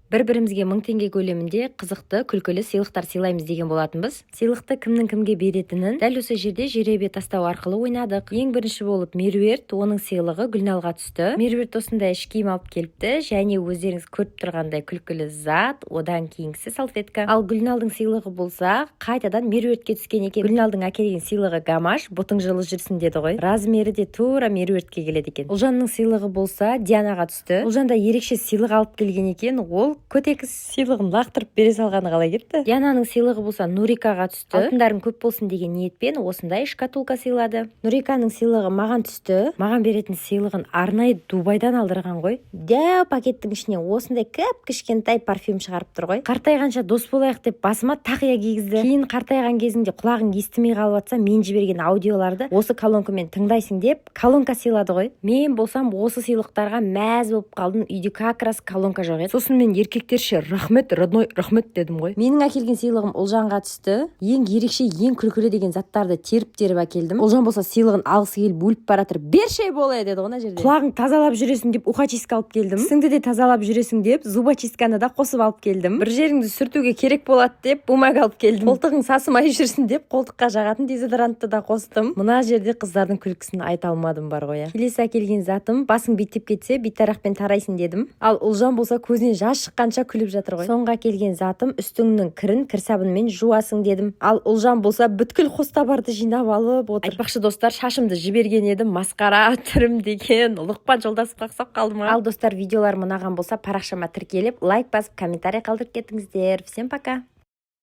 Бір-бірімізге 1000 теңге көлемінде қызықты, күлкілі сыйлықтар сыйлаймыз деген болатынбыз. Сыйлықты кімнің кімге беретінін дәл осы жерде жеребе тастау арқылы ойнадық. Ең бірінші болып Меруерт, оның сыйлығы Гүлналға түсті. Меруерт осындай іш киім алып келіпті, және өздеріңіз көріп тұрғандай күлкілі зат, одан кейінгісі салфетка. Ал Гүлналдың сыйлығы болса, қайтадан Меруертке түскен екен. Гүлналдың әкелген сыйлығы гамаш, бұтың жылы жүрсін деді ғой. Размері де тура Меруертке келеді екен. Ұлжанның сыйлығы болса, Дианаға түсті. Ұлжан да ерекше сыйлық алып келген екен. Ол көтекіз сыйлығын лақтырып бере салғаны қалай кетті. Диананың сыйлығы болса Нурикаға түсті. Алтындарың көп болсын деген ниетпен осындай шкатулка сыйлады. Нуриканың сыйлығы маған түсті. Маған беретін сыйлығын арнайы Дубайдан алдырған ғой. Дәу пакеттің ішіне осындай кішкентай парфюм шығарып тұр ғой. Қартайғанша дос болайық деп басыма тақия кигізді. Кейін қартайған кезінде құлағың естімей қалып жатса, мен жіберген аудиоларды осы колонкамен тыңдайсың деп колонка сыйлады ғой. Мен болсам осы сыйлықтарға мәз болып қалдым. Үйде как раз колонка жоқ еді. Сосын мен еркектерше рахмет, родной, рахмет дедім ғой. Менің әкелген сыйлығым Ұлжанға түсті. Ең ерекше, ең күлкілі деген заттарды теріп әкелдім. Ұлжан болса сыйлығын алғысы келіп өліп бара жатыр. Бершей болай деді ғой мына жерде. Құлағың тазалап жүресің деп ухачистка алып келдім. Тісіңді де тазалап жүресің деп зубочистканы да қосып алып келдім. Бір жеріңді сүртуге керек болады деп бумага алып келдім. Қолтығың сасымай жүрсін деп қолтыққа жағатын дезодорантты да қостым. Мына жерде қыздардың күлкісін айта алмадым бар ғой. Келесі әкелген затым, басың биттеп кетсе бейтарақпен тарайсың дедім. Ал Ұлжан болса көзінен жас шыққанша күліп жатыр ғой. Соңғы әкелген затым, үстіңнің кірін кір сабынмен жуасың дедім. Ал Ұлжан болса бүткіл қостабарды жинап алып отыр. Айтпақшы достар, шашымды жіберген едім, масқара түрім деген Лұқпан жолдасып қақсап қалдым. Ал достар, видеолар ұнаған болса парақшама тіркеліп, лайк басып, комментарий қалдырып кетіңіздер. Всем пока.